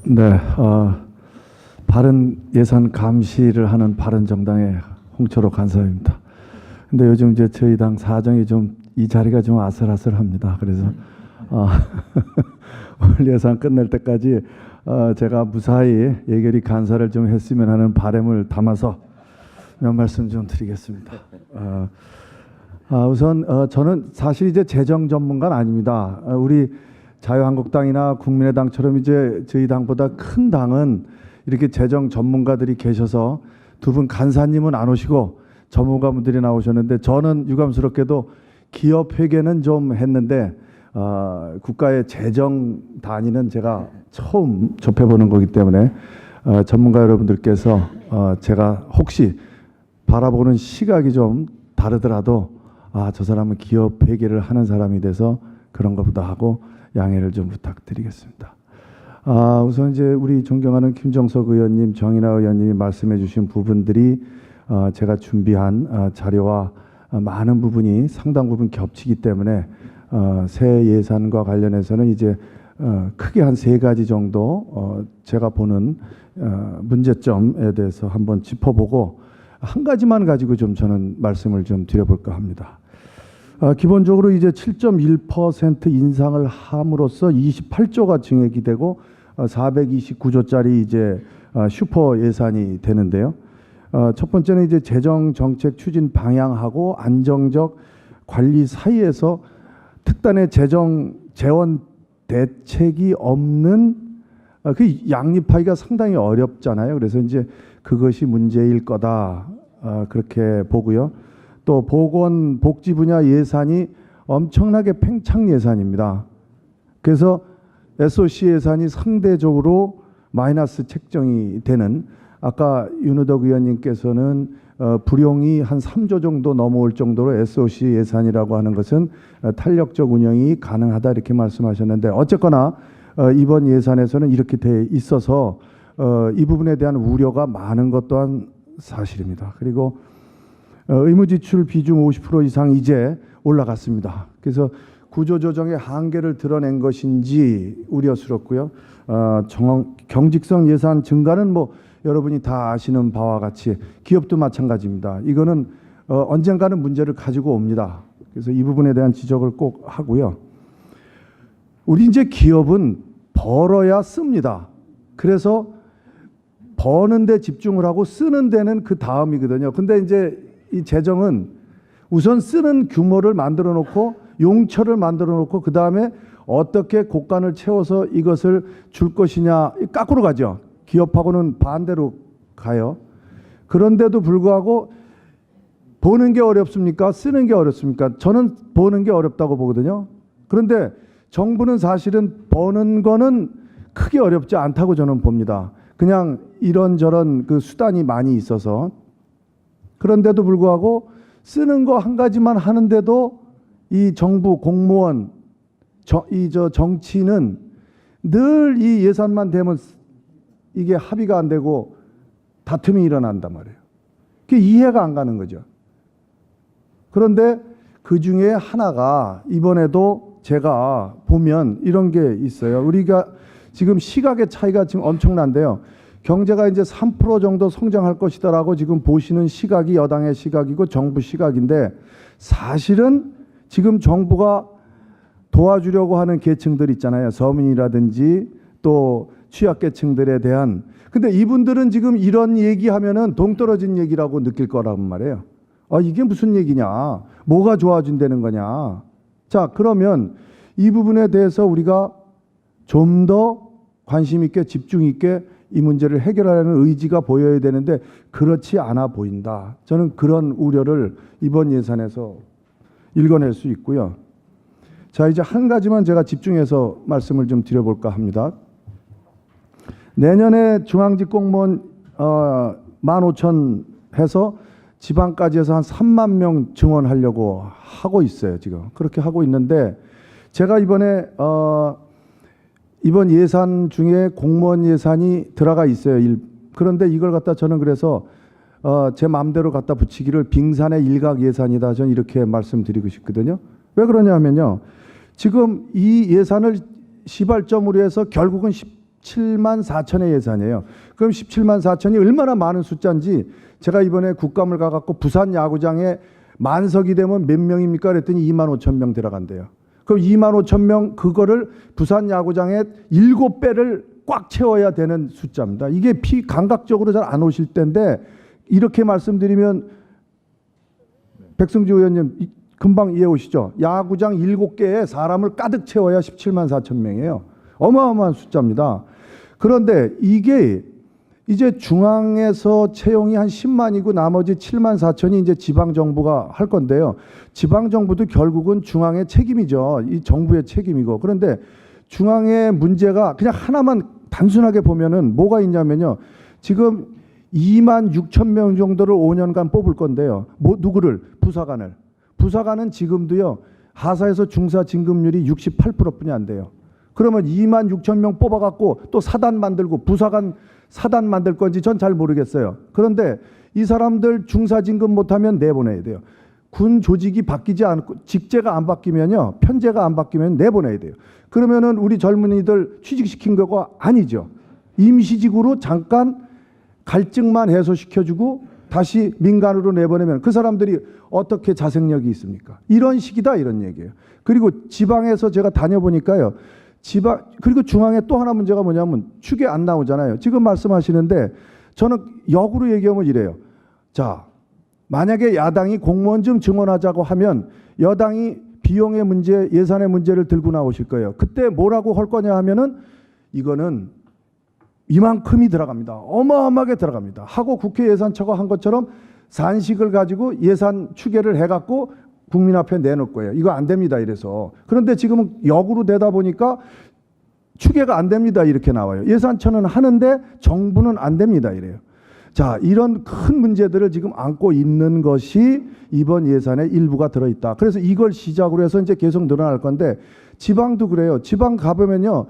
네, 바른 예산 감시를 하는 바른정당의 홍철호 간사입니다. 근데 요즘 이제 저희 당 사정이 좀 이 자리가 좀 아슬아슬합니다. 그래서 오늘 예산 끝낼 때까지 제가 무사히 예결위 간사를 좀 했으면 하는 바람을 담아서 몇 말씀 좀 드리겠습니다. 우선 저는 사실 이제 재정 전문가는 아닙니다. 우리 자유한국당이나 국민의당처럼 이제 저희 당보다 큰 당은 이렇게 재정 전문가들이 계셔서 두 분 간사님은 안 오시고 전문가분들이 나오셨는데, 저는 유감스럽게도 기업 회계는 좀 했는데 국가의 재정 단위는 제가 처음 접해보는 거기 때문에 전문가 여러분들께서 제가 혹시 바라보는 시각이 좀 다르더라도 저 사람은 기업 회계를 하는 사람이 돼서 그런 것보다 하고 양해를 좀 부탁드리겠습니다. 우선 이제 우리 존경하는 김정석 의원님, 정인하 의원님이 말씀해 주신 부분들이 제가 준비한 자료와 많은 부분이 상당 부분 겹치기 때문에 새 예산과 관련해서는 이제 크게 한 3가지 정도 제가 보는 문제점에 대해서 한번 짚어보고 한 가지만 가지고 좀 저는 말씀을 좀 드려볼까 합니다. 기본적으로 이제 7.1% 인상을 함으로써 28조가 증액이 되고 429조짜리 이제 슈퍼 예산이 되는데요. 첫 번째는 이제 재정 정책 추진 방향하고 안정적 관리 사이에서 특단의 재정 재원 대책이 없는 그 양립하기가 상당히 어렵잖아요. 그래서 이제 그것이 문제일 거다 그렇게 보고요. 또 보건 복지 분야 예산이 엄청나게 팽창 예산입니다. 그래서 SOC 예산이 상대적으로 마이너스 책정이 되는, 아까 윤우덕 의원님께서는 불용이 한 3조 정도 넘어올 정도로 SOC 예산이라고 하는 것은 탄력적 운영이 가능하다 이렇게 말씀하셨는데, 어쨌거나 이번 예산에서는 이렇게 돼 있어서 이 부분에 대한 우려가 많은 것 또한 사실입니다. 그리고 의무지출 비중 50% 이상 이제 올라갔습니다. 그래서 구조조정의 한계를 드러낸 것인지 우려스럽고요. 경직성 예산 증가는 뭐 여러분이 다 아시는 바와 같이 기업도 마찬가지입니다. 이거는 언젠가는 문제를 가지고 옵니다. 그래서 이 부분에 대한 지적을 꼭 하고요. 우리 이제 기업은 벌어야 씁니다. 그래서 버는 데 집중을 하고 쓰는 데는 그 다음이거든요. 근데 이제 이 재정은 우선 쓰는 규모를 만들어 놓고 용처를 만들어 놓고 그 다음에 어떻게 곳간을 채워서 이것을 줄 것이냐, 거꾸로 가죠. 기업하고는 반대로 가요. 그런데도 불구하고 버는 게 어렵습니까? 쓰는 게 어렵습니까? 저는 버는 게 어렵다고 보거든요. 그런데 정부는 사실은 버는 거는 크게 어렵지 않다고 저는 봅니다. 그냥 이런저런 그 수단이 많이 있어서. 그런데도 불구하고 쓰는 거 한 가지만 하는데도 이 정부 공무원, 정치는 늘 이 예산만 되면 이게 합의가 안 되고 다툼이 일어난단 말이에요. 그게 이해가 안 가는 거죠. 그런데 그 중에 하나가 이번에도 제가 보면 이런 게 있어요. 우리가 지금 시각의 차이가 지금 엄청난데요. 경제가 이제 3% 정도 성장할 것이다라고 지금 보시는 시각이 여당의 시각이고 정부 시각인데, 사실은 지금 정부가 도와주려고 하는 계층들 있잖아요. 서민이라든지 또 취약계층들에 대한. 근데 이분들은 지금 이런 얘기하면은 동떨어진 얘기라고 느낄 거란 말이에요. 이게 무슨 얘기냐? 뭐가 좋아진다는 거냐? 자, 그러면 이 부분에 대해서 우리가 좀 더 관심 있게 집중 있게 이 문제를 해결하려는 의지가 보여야 되는데 그렇지 않아 보인다. 저는 그런 우려를 이번 예산에서 읽어낼 수 있고요. 자, 이제 한 가지만 제가 집중해서 말씀을 좀 드려볼까 합니다. 내년에 중앙직 공무원 15,000 해서 지방까지 해서 한 3만 명 증원하려고 하고 있어요. 지금 그렇게 하고 있는데, 제가 이번에 이번 예산 중에 공무원 예산이 들어가 있어요. 그런데 이걸 갖다 저는 그래서 제 마음대로 갖다 붙이기를 빙산의 일각 예산이다, 저는 이렇게 말씀드리고 싶거든요. 왜 그러냐면요, 지금 이 예산을 시발점으로 해서 결국은 17만 4천의 예산이에요. 그럼 17만 4천이 얼마나 많은 숫자인지 제가 이번에 국감을 가갖고 부산 야구장에 만석이 되면 몇 명입니까? 그랬더니 2만 5천 명 들어간대요. 그럼 2만 5천 명 그거를 부산 야구장에 7배를 꽉 채워야 되는 숫자입니다. 이게 감각적으로 잘 안 오실 텐데 이렇게 말씀드리면 백승주 의원님 금방 이해 오시죠? 야구장 7개에 사람을 가득 채워야 17만 4천 명이에요. 어마어마한 숫자입니다. 그런데 이게 이제 중앙에서 채용이 한 10만이고 나머지 7만 4천이 이제 지방정부가 할 건데요. 지방정부도 결국은 중앙의 책임이죠. 이 정부의 책임이고. 그런데 중앙의 문제가 그냥 하나만 단순하게 보면은 뭐가 있냐면요. 지금 2만 6천 명 정도를 5년간 뽑을 건데요. 누구를? 부사관을. 부사관은 지금도요. 하사에서 중사 진급률이 68%뿐이 안 돼요. 그러면 2만 6천 명 뽑아갖고 또 사단 만들고 부사관 사단 만들 건지 전 잘 모르겠어요. 그런데 이 사람들 중사 진급 못하면 내보내야 돼요. 군 조직이 바뀌지 않고 직제가 안 바뀌면요. 편제가 안 바뀌면 내보내야 돼요. 그러면은 우리 젊은이들 취직시킨 거가 아니죠. 임시직으로 잠깐 갈증만 해소시켜주고 다시 민간으로 내보내면 그 사람들이 어떻게 자생력이 있습니까? 이런 식이다 이런 얘기예요. 그리고 지방에서 제가 다녀보니까요. 그리고 중앙에 또 하나 문제가 뭐냐면 축에 안 나오잖아요. 지금 말씀하시는데 저는 역으로 얘기하면 이래요. 자, 만약에 야당이 공무원 좀 증원하자고 하면 여당이 비용의 문제, 예산의 문제를 들고 나오실 거예요. 그때 뭐라고 할 거냐 하면은 이거는 이만큼이 들어갑니다. 어마어마하게 들어갑니다. 하고 국회 예산처가 한 것처럼 산식을 가지고 예산 추계를 해갖고 국민 앞에 내놓을 거예요. 이거 안 됩니다. 이래서. 그런데 지금은 역으로 되다 보니까 추계가 안 됩니다. 이렇게 나와요. 예산처는 하는데 정부는 안 됩니다. 이래요. 자, 이런 큰 문제들을 지금 안고 있는 것이 이번 예산의 일부가 들어있다. 그래서 이걸 시작으로 해서 이제 계속 늘어날 건데 지방도 그래요. 지방 가보면요.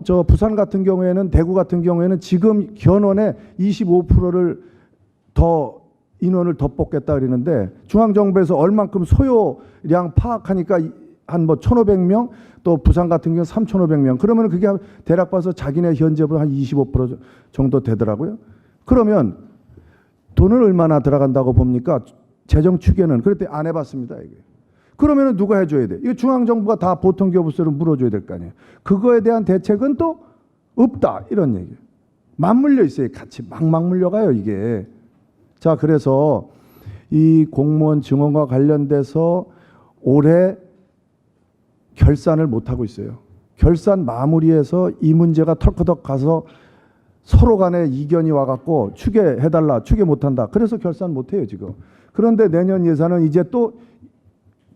저 부산 같은 경우에는 대구 같은 경우에는 지금 견원에 25%를 더 인원을 더 뽑겠다 그러는데 중앙정부에서 얼만큼 소요량 파악하니까 한 뭐 1,500명 또 부산 같은 경우 3,500명 그러면 그게 대략 봐서 자기네 현재보다 한 25% 정도 되더라고요. 그러면 돈을 얼마나 들어간다고 봅니까? 재정 추계는 그랬더니 안 해봤습니다. 이게. 그러면 누가 해줘야 돼? 이거 중앙정부가 다 보통교부세를 물어줘야 될 거 아니에요. 그거에 대한 대책은 또 없다 이런 얘기예요. 맞물려 있어요. 같이 막 물려가요 이게. 자, 그래서 이 공무원 증원과 관련돼서 올해 결산을 못하고 있어요. 결산 마무리해서 이 문제가 털커덕 가서 서로 간에 이견이 와갖고 추계해달라, 추계 못한다. 그래서 결산 못해요 지금. 그런데 내년 예산은 이제 또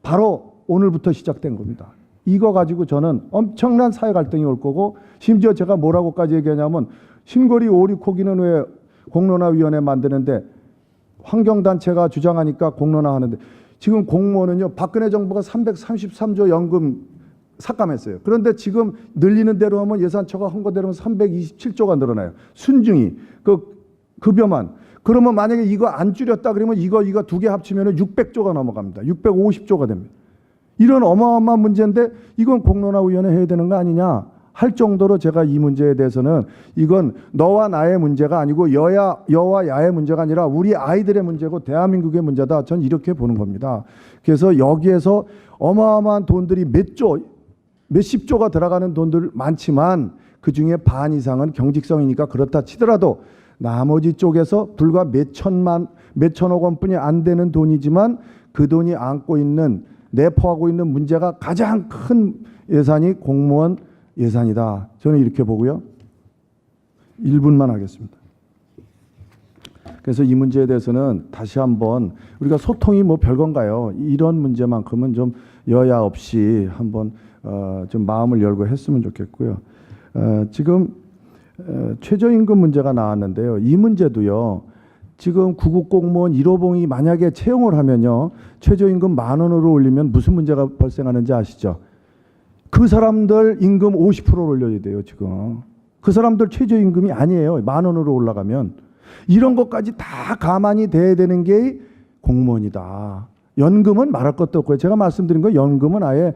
바로 오늘부터 시작된 겁니다. 이거 가지고 저는 엄청난 사회 갈등이 올 거고 심지어 제가 뭐라고까지 얘기하냐면 신고리 오리코기는 왜 공론화위원회 만드는데 환경단체가 주장하니까 공론화하는데 지금 공무원은요 박근혜 정부가 333조 연금 삭감했어요. 그런데 지금 늘리는 대로 하면 예산처가 한 거대로 하면 327조가 늘어나요. 순중이 그 급여만. 그러면 만약에 이거 안 줄였다 그러면 이거 두 개 합치면 600조가 넘어갑니다. 650조가 됩니다. 이런 어마어마한 문제인데 이건 공론화위원회 해야 되는 거 아니냐 할 정도로 제가 이 문제에 대해서는 이건 너와 나의 문제가 아니고 여와 야의 문제가 아니라 우리 아이들의 문제고 대한민국의 문제다. 전 이렇게 보는 겁니다. 그래서 여기에서 어마어마한 돈들이 몇십 조가 들어가는 돈들 많지만 그중에 반 이상은 경직성이니까 그렇다 치더라도 나머지 쪽에서 불과 몇천억 원뿐이 안 되는 돈이지만 그 돈이 안고 있는 내포하고 있는 문제가 가장 큰 예산이 공무원 예산이다. 저는 이렇게 보고요. 1분만 하겠습니다. 그래서 이 문제에 대해서는 다시 한번 우리가 소통이 뭐 별건가요? 이런 문제만큼은 좀 여야 없이 한번 좀 마음을 열고 했으면 좋겠고요. 지금 최저임금 문제가 나왔는데요. 이 문제도요. 지금 구급 공무원 1호봉이 만약에 채용을 하면요. 최저임금 10,000원으로 올리면 무슨 문제가 발생하는지 아시죠? 그 사람들 임금 50%를 올려야 돼요. 지금. 그 사람들 최저임금이 아니에요. 10,000원으로 올라가면. 이런 것까지 다 가만히 돼야 되는 게 공무원이다. 연금은 말할 것도 없고요. 제가 말씀드린 거 연금은 아예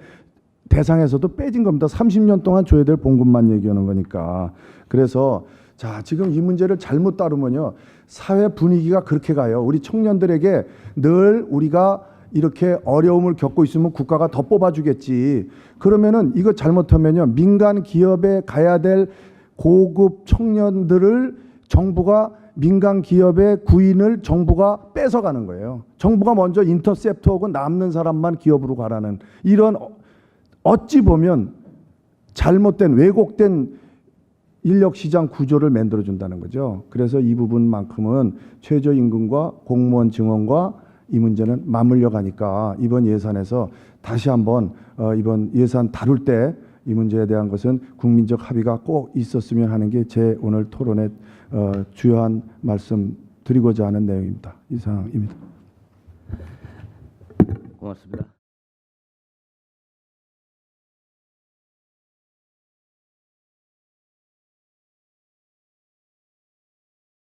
대상에서도 빼진 겁니다. 30년 동안 줘야 될 봉급만 얘기하는 거니까. 그래서 자, 지금 이 문제를 잘못 다루면요, 사회 분위기가 그렇게 가요. 우리 청년들에게 늘 우리가 이렇게 어려움을 겪고 있으면 국가가 더 뽑아주겠지. 그러면은 이거 잘못하면요, 민간 기업에 가야 될 고급 청년들을 정부가, 민간 기업의 구인을 정부가 뺏어가는 거예요. 정부가 먼저 인터셉트하고 남는 사람만 기업으로 가라는 이런, 어찌 보면 잘못된, 왜곡된 인력시장 구조를 만들어준다는 거죠. 그래서 이 부분만큼은 최저임금과 공무원 증원과 이 문제는 맞물려 가니까 이번 예산에서 다시 한번 이번 예산 다룰 때 이 문제에 대한 것은 국민적 합의가 꼭 있었으면 하는 게 제 오늘 토론의 주요한 말씀 드리고자 하는 내용입니다. 이상입니다. 고맙습니다.